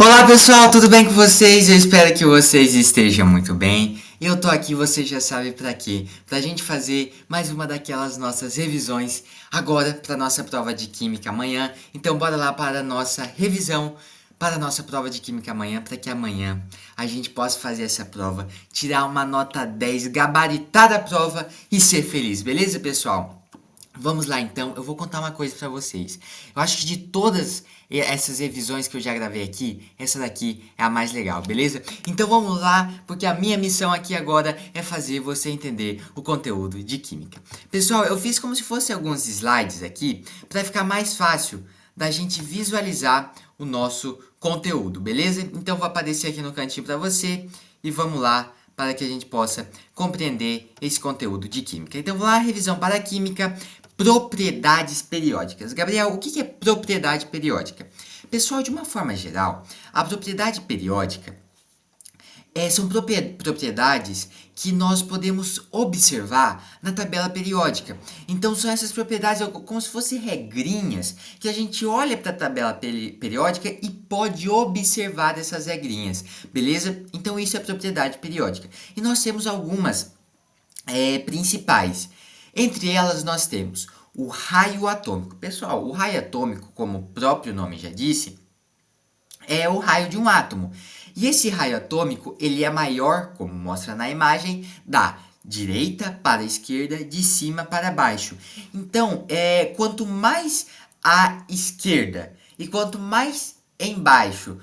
Olá pessoal, tudo bem com vocês? Eu espero que vocês estejam muito bem. Eu tô aqui, você já sabe pra quê? Pra gente fazer mais uma daquelas nossas revisões agora pra nossa prova de química amanhã. Então bora lá para a nossa revisão para a nossa prova de química amanhã, para que amanhã a gente possa fazer essa prova, tirar uma nota 10, gabaritar a prova e ser feliz, beleza, pessoal? Vamos lá então, eu vou contar uma coisa pra vocês. Eu acho que de todas essas revisões que eu já gravei aqui, essa daqui é a mais legal, beleza? Então vamos lá, porque a minha missão aqui agora é fazer você entender o conteúdo de química. Pessoal, eu fiz como se fosse alguns slides aqui, para ficar mais fácil da gente visualizar o nosso conteúdo, beleza? Então vou aparecer aqui no cantinho para você e vamos lá para que a gente possa compreender esse conteúdo de química. Então vamos lá, revisão para a química, propriedades periódicas. Gabriel, o que é propriedade periódica? Pessoal, de uma forma geral, a propriedade periódica são propriedades que nós podemos observar na tabela periódica. Então são essas propriedades como se fossem regrinhas que a gente olha para a tabela periódica e pode observar essas regrinhas, beleza? Então isso é propriedade periódica. E nós temos algumas principais. Entre elas nós temos o raio atômico. Pessoal, o raio atômico, como o próprio nome já disse, é o raio de um átomo. E esse raio atômico, ele é maior, como mostra na imagem, da direita para a esquerda, de cima para baixo. Então, quanto mais à esquerda e quanto mais embaixo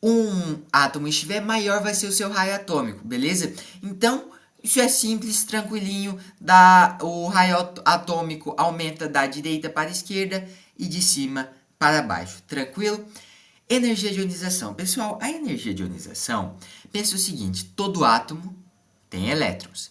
um átomo estiver, maior vai ser o seu raio atômico, beleza? Então, isso é simples, tranquilinho. O raio atômico aumenta da direita para a esquerda e de cima para baixo, tranquilo? Energia de ionização. Pessoal, a energia de ionização, pensa o seguinte, todo átomo tem elétrons.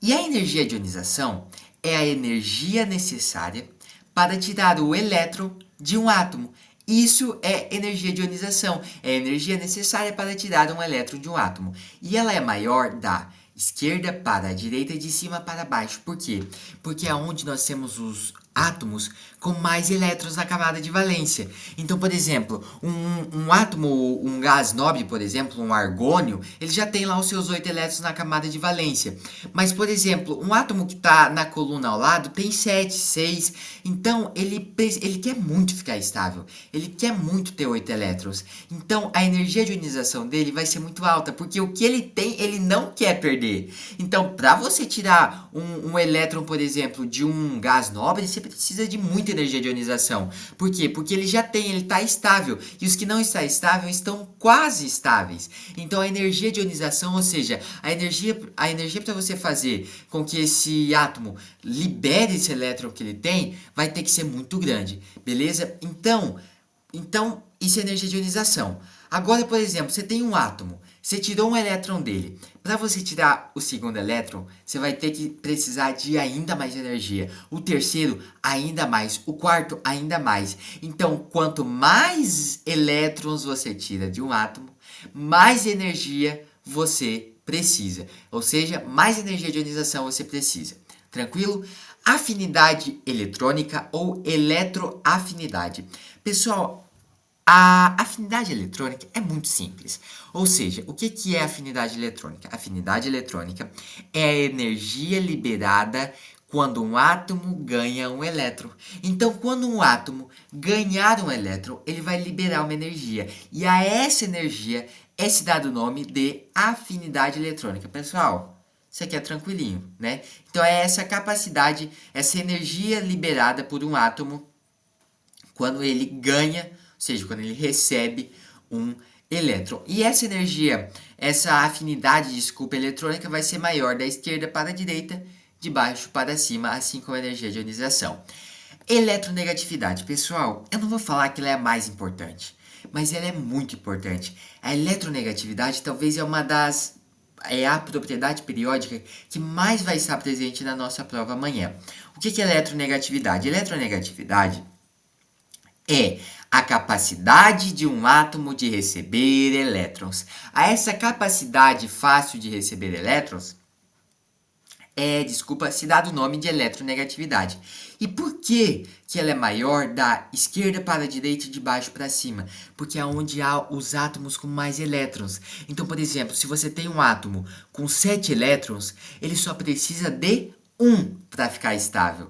E a energia de ionização é a energia necessária para tirar o elétron de um átomo. Isso é energia de ionização, é a energia necessária para tirar um elétron de um átomo. E ela é maior da esquerda para a direita e de cima para baixo. Por quê? Porque é onde nós temos os átomos com mais elétrons na camada de valência. Então, por exemplo, um átomo, um gás nobre, por exemplo, um argônio, ele já tem lá os seus 8 elétrons na camada de valência. Mas, por exemplo, um átomo que está na coluna ao lado tem 7, 6. Então, ele quer muito ficar estável. Ele quer muito ter 8 elétrons. Então, a energia de ionização dele vai ser muito alta, porque o que ele tem, ele não quer perder. Então, para você tirar um elétron, por exemplo, de um gás nobre, você precisa de muita energia de ionização. Por quê? Porque ele já tem, ele está estável. E os que não estão estáveis estão quase estáveis. Então a energia de ionização, ou seja, a energia para você fazer com que esse átomo libere esse elétron que ele tem, vai ter que ser muito grande. Beleza? Então isso é energia de ionização. Agora, por exemplo, você tem um átomo, você tirou um elétron dele. Para você tirar o segundo elétron, você vai ter que precisar de ainda mais energia. O terceiro, ainda mais. O quarto, ainda mais. Então, quanto mais elétrons você tira de um átomo, mais energia você precisa. Ou seja, mais energia de ionização você precisa. Tranquilo? Afinidade eletrônica ou eletroafinidade. Pessoal, a afinidade eletrônica é muito simples. Ou seja, o que é afinidade eletrônica? Afinidade eletrônica é a energia liberada quando um átomo ganha um elétron. Então, quando um átomo ganhar um elétron, ele vai liberar uma energia. E a essa energia é se dado o nome de afinidade eletrônica. Pessoal, isso aqui é tranquilinho, né? Então, é essa capacidade, essa energia liberada por um átomo quando ele ganha, ou seja, quando ele recebe um elétron. E essa energia, essa afinidade, desculpa, eletrônica vai ser maior da esquerda para a direita, de baixo para cima, assim como a energia de ionização. Eletronegatividade, pessoal, eu não vou falar que ela é a mais importante, mas ela é muito importante. A eletronegatividade talvez é a propriedade periódica que mais vai estar presente na nossa prova amanhã. O que é eletronegatividade? Eletronegatividade é a capacidade de um átomo de receber elétrons. A essa capacidade fácil de receber elétrons desculpa, se dá o nome de eletronegatividade. E por que ela é maior da esquerda para a direita e de baixo para cima? Porque é onde há os átomos com mais elétrons. Então, por exemplo, se você tem um átomo com 7 elétrons, ele só precisa de um para ficar estável,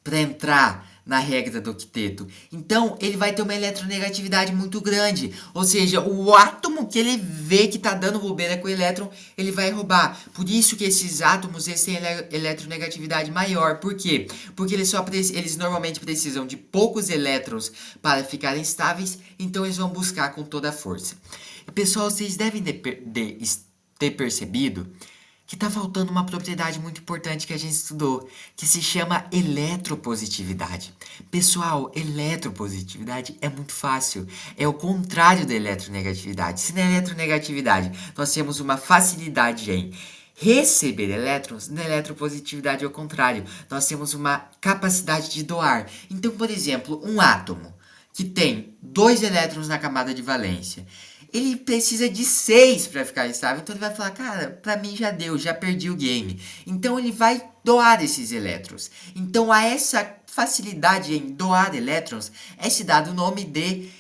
para entrar na regra do octeto. Então, ele vai ter uma eletronegatividade muito grande. Ou seja, o átomo que ele vê que está dando bobeira com o elétron, ele vai roubar. Por isso que esses átomos eles têm eletronegatividade maior. Por quê? Porque eles normalmente precisam de poucos elétrons para ficarem estáveis, então eles vão buscar com toda a força. E, pessoal, vocês devem ter percebido que está faltando uma propriedade muito importante que a gente estudou, que se chama eletropositividade. Pessoal, eletropositividade é muito fácil, é o contrário da eletronegatividade. Se na eletronegatividade nós temos uma facilidade em receber elétrons, na eletropositividade é o contrário, nós temos uma capacidade de doar. Então, por exemplo, um átomo que tem 2 elétrons na camada de valência, ele precisa de 6 para ficar estável. Então ele vai falar, cara, para mim já deu, já perdi o game. Então ele vai doar esses elétrons. Então a essa facilidade em doar elétrons é se dado o nome de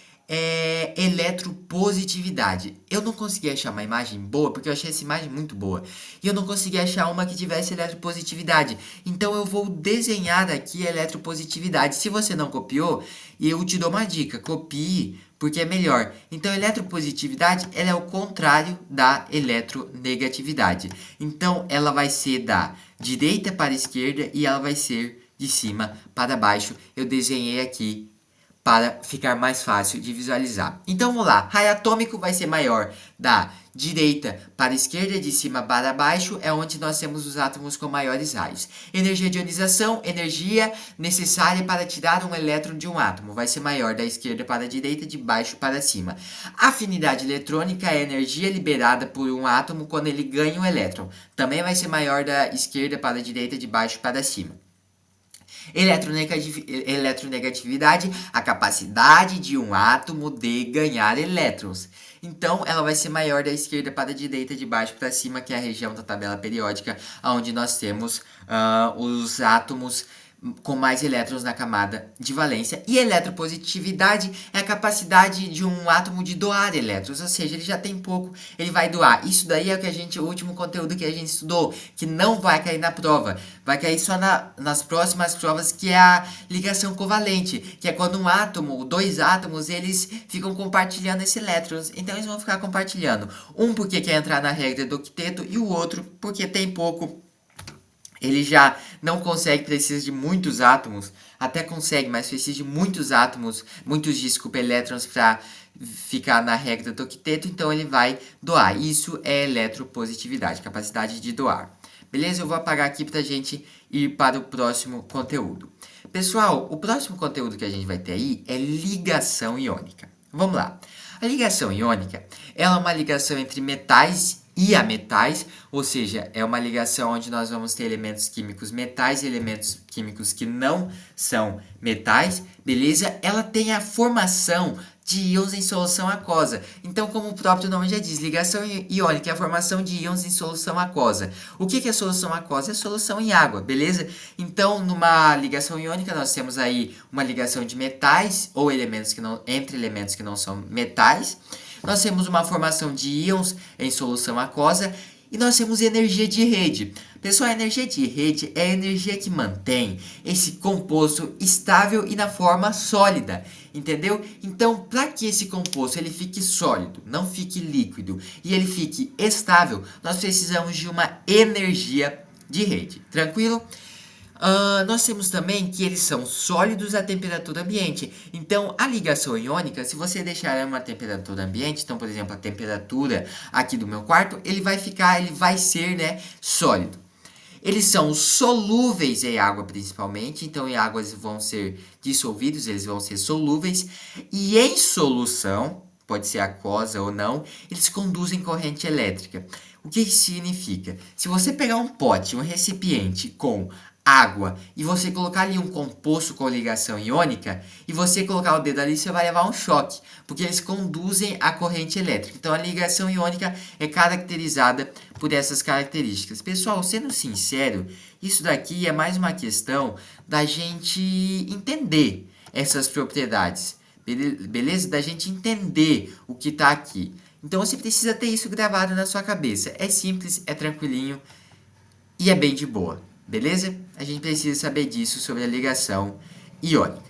eletropositividade. Eu não consegui achar uma imagem boa, porque eu achei essa imagem muito boa. E eu não consegui achar uma que tivesse eletropositividade. Então eu vou desenhar aqui a eletropositividade. Se você não copiou, eu te dou uma dica. Copie, porque é melhor. Então a eletropositividade ela é o contrário da eletronegatividade. Então ela vai ser da direita para a esquerda e ela vai ser de cima para baixo. Eu desenhei aqui para ficar mais fácil de visualizar. Então vamos lá, raio atômico vai ser maior da direita para a esquerda, de cima para baixo, é onde nós temos os átomos com maiores raios. Energia de ionização, energia necessária para tirar um elétron de um átomo, vai ser maior da esquerda para a direita, de baixo para cima. Afinidade eletrônica é a energia liberada por um átomo quando ele ganha um elétron, também vai ser maior da esquerda para a direita, de baixo para cima. Eletronegatividade, a capacidade de um átomo de ganhar elétrons. Então, ela vai ser maior da esquerda para a direita, de baixo para cima, que é a região da tabela periódica, onde nós temos os átomos com mais elétrons na camada de valência. E eletropositividade é a capacidade de um átomo de doar elétrons, ou seja, ele já tem pouco, ele vai doar. Isso daí é o último conteúdo que a gente estudou, que não vai cair na prova, vai cair só nas próximas provas, que é a ligação covalente, que é quando um átomo, 2 átomos, eles ficam compartilhando esses elétrons. Então eles vão ficar compartilhando, um porque quer entrar na regra do octeto e o outro porque tem pouco. Ele já não consegue, precisa de muitos átomos, até consegue, mas precisa de muitos átomos, elétrons para ficar na regra do octeto, então ele vai doar. Isso é eletropositividade, capacidade de doar. Beleza? Eu vou apagar aqui para a gente ir para o próximo conteúdo. Pessoal, o próximo conteúdo que a gente vai ter aí é ligação iônica. Vamos lá. A ligação iônica ela é uma ligação entre metais e ametais, ou seja, é uma ligação onde nós vamos ter elementos químicos metais e elementos químicos que não são metais, beleza? Ela tem a formação de íons em solução aquosa. Então, como o próprio nome já diz, ligação iônica é a formação de íons em solução aquosa. O que é solução aquosa? É solução em água, beleza? Então, numa ligação iônica, nós temos aí uma ligação de metais ou entre elementos que não são metais. Nós temos uma formação de íons em solução aquosa e nós temos energia de rede. Pessoal, a energia de rede é a energia que mantém esse composto estável e na forma sólida, entendeu? Então, para que esse composto ele fique sólido, não fique líquido e ele fique estável, nós precisamos de uma energia de rede, tranquilo? Nós temos também que eles são sólidos à temperatura ambiente. Então, a ligação iônica, se você deixar ela uma temperatura ambiente, então, por exemplo, a temperatura aqui do meu quarto, ele vai ser, né, sólido. Eles são solúveis em água, principalmente. Então, em água eles vão ser dissolvidos, eles vão ser solúveis. E em solução, pode ser aquosa ou não, eles conduzem corrente elétrica. O que isso significa? Se você pegar um pote, um recipiente com água e você colocar ali um composto com ligação iônica e você colocar o dedo ali, você vai levar um choque, porque eles conduzem a corrente elétrica. Então a ligação iônica é caracterizada por essas características. Pessoal, sendo sincero, isso daqui é mais uma questão da gente entender essas propriedades, beleza? Da gente entender o que está aqui. Então você precisa ter isso gravado na sua cabeça. É simples, é tranquilinho e é bem de boa, beleza? A gente precisa saber disso sobre a ligação iônica.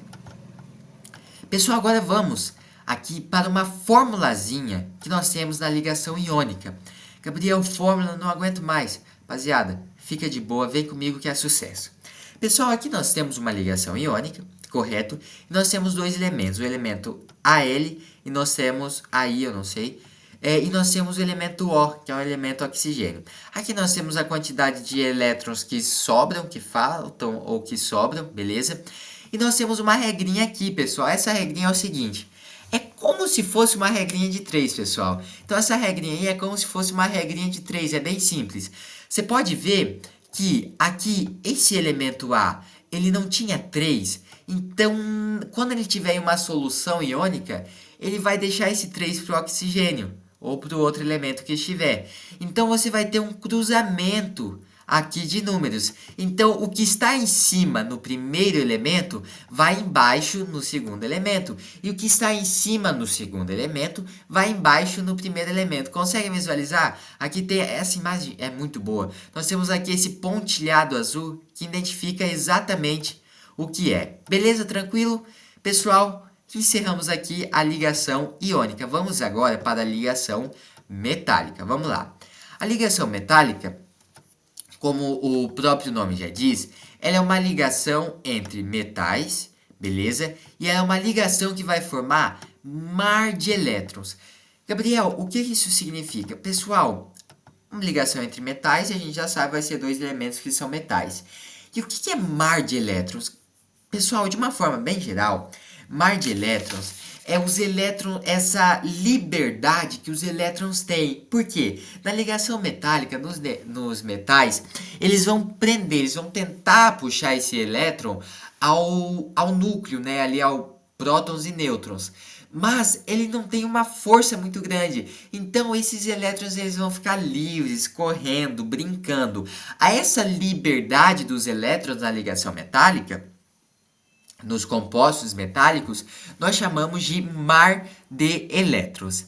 Pessoal, agora vamos aqui para uma formulazinha que nós temos na ligação iônica. Gabriel, fórmula, não aguento mais. Rapaziada, fica de boa, vem comigo que é sucesso. Pessoal, aqui nós temos uma ligação iônica, correto? E nós temos dois elementos, o elemento Al e nós temos AI, eu não sei, e nós temos o elemento O, que é o elemento oxigênio. Aqui nós temos a quantidade de elétrons que sobram, que faltam ou que sobram, beleza? E nós temos uma regrinha aqui, pessoal. Essa regrinha é o seguinte, é como se fosse uma regrinha de 3, pessoal. Então essa regrinha aí é como se fosse uma regrinha de 3, é bem simples. Você pode ver que aqui esse elemento A, ele não tinha 3, então quando ele tiver uma solução iônica, ele vai deixar esse 3 para o oxigênio ou para o outro elemento que estiver. Então você vai ter um cruzamento aqui de números. Então o que está em cima no primeiro elemento vai embaixo no segundo elemento. E o que está em cima no segundo elemento vai embaixo no primeiro elemento. Consegue visualizar? Aqui tem essa imagem, é muito boa. Nós temos aqui esse pontilhado azul que identifica exatamente o que é. Beleza? Tranquilo? Pessoal, encerramos aqui a ligação iônica. Vamos agora para a ligação metálica. Vamos lá. A ligação metálica, como o próprio nome já diz, ela é uma ligação entre metais, beleza? E ela é uma ligação que vai formar mar de elétrons. Gabriel, o que isso significa? Pessoal, uma ligação entre metais, a gente já sabe, vai ser dois elementos que são metais. E o que é mar de elétrons? Pessoal, de uma forma bem geral, mar de elétrons é os elétrons, essa liberdade que os elétrons têm. Por quê? Na ligação metálica, nos metais, eles vão prender, eles vão tentar puxar esse elétron ao núcleo, né? Ali ao prótons e nêutrons. Mas ele não tem uma força muito grande. Então esses elétrons eles vão ficar livres, correndo, brincando. A essa liberdade dos elétrons na ligação metálica, nos compostos metálicos, nós chamamos de mar de elétrons.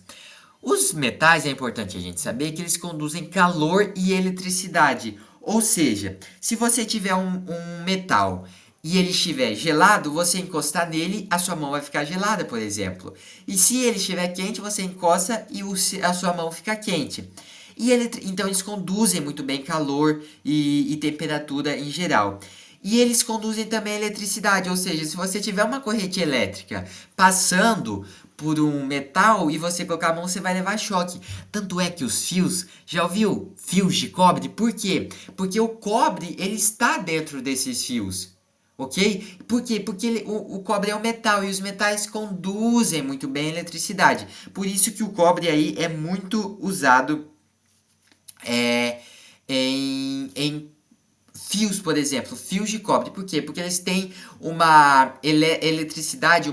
Os metais, é importante a gente saber que eles conduzem calor e eletricidade. Ou seja, se você tiver um metal e ele estiver gelado, você encostar nele, a sua mão vai ficar gelada, por exemplo. E se ele estiver quente, você encosta e a sua mão fica quente. Então eles conduzem muito bem calor e temperatura em geral. E eles conduzem também a eletricidade, ou seja, se você tiver uma corrente elétrica passando por um metal e você colocar a mão, você vai levar choque. Tanto é que os fios, já ouviu? Fios de cobre? Por quê? Porque o cobre, ele está dentro desses fios, ok? Por quê? Porque o cobre é um metal e os metais conduzem muito bem a eletricidade. Por isso que o cobre aí é muito usado em fios, por exemplo, fios de cobre. Por quê? Porque eles têm uma eletricidade,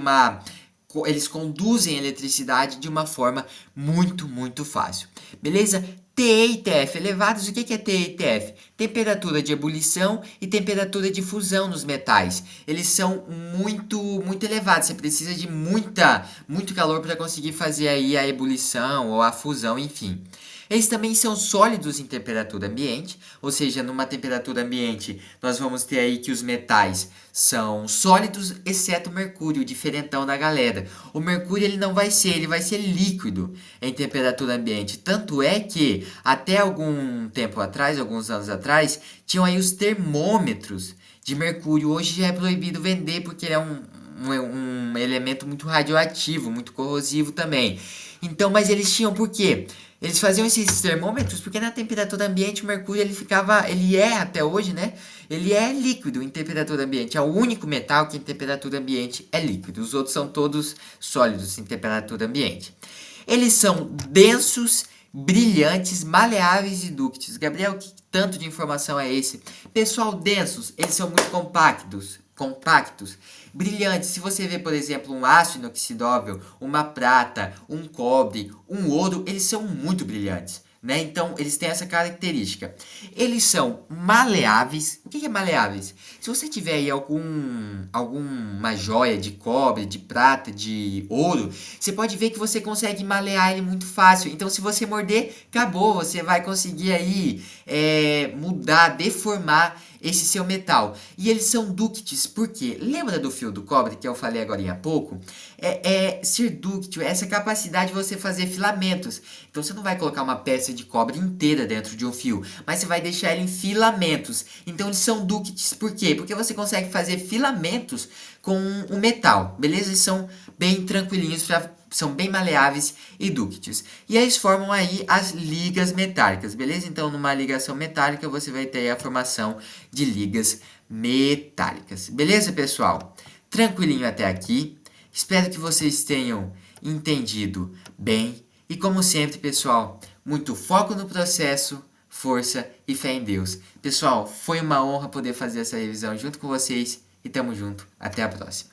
eles conduzem a eletricidade de uma forma muito, muito fácil. Beleza? TE e TF elevados, o que é TE e TF? Temperatura de ebulição e temperatura de fusão nos metais. Eles são muito, muito elevados, você precisa de muito calor para conseguir fazer aí a ebulição ou a fusão, enfim. Eles também são sólidos em temperatura ambiente, ou seja, numa temperatura ambiente nós vamos ter aí que os metais são sólidos, exceto o mercúrio, o diferentão da galera. O mercúrio ele não vai ser, ele vai ser líquido em temperatura ambiente. Tanto é que até algum tempo atrás, alguns anos atrás, tinham aí os termômetros de mercúrio. Hoje já é proibido vender porque ele é um elemento muito radioativo, muito corrosivo também. Então, mas eles tinham por quê? Eles faziam esses termômetros porque na temperatura ambiente o mercúrio ele é até hoje, né? Ele é líquido em temperatura ambiente. É o único metal que em temperatura ambiente é líquido. Os outros são todos sólidos em temperatura ambiente. Eles são densos brilhantes, maleáveis e dúcteis. Gabriel, que tanto de informação é esse? Pessoal, densos, eles são muito compactos, brilhantes. Se você vê, por exemplo, um aço inoxidável, uma prata, um cobre, um ouro, eles são muito brilhantes, né? Então, eles têm essa característica. Eles são maleáveis. O que é maleáveis? Se você tiver aí alguma joia de cobre, de prata, de ouro, você pode ver que você consegue malear ele muito fácil. Então, se você morder, acabou. Você vai conseguir aí mudar, deformar esse seu metal. E eles são dúcteis, porque lembra do fio do cobre que eu falei agora há pouco? Ser dúctil é essa capacidade de você fazer filamentos. Então você não vai colocar uma peça de cobre inteira dentro de um fio, mas você vai deixar ele em filamentos. Então eles são dúcteis, por quê? Porque você consegue fazer filamentos com o metal, beleza? Eles são bem tranquilinhos, são bem maleáveis e dúcteis. E eles formam aí as ligas metálicas, beleza? Então, numa ligação metálica, você vai ter a formação de ligas metálicas. Beleza, pessoal? Tranquilinho até aqui. Espero que vocês tenham entendido bem. E como sempre, pessoal, muito foco no processo, força e fé em Deus. Pessoal, foi uma honra poder fazer essa revisão junto com vocês e tamo junto. Até a próxima.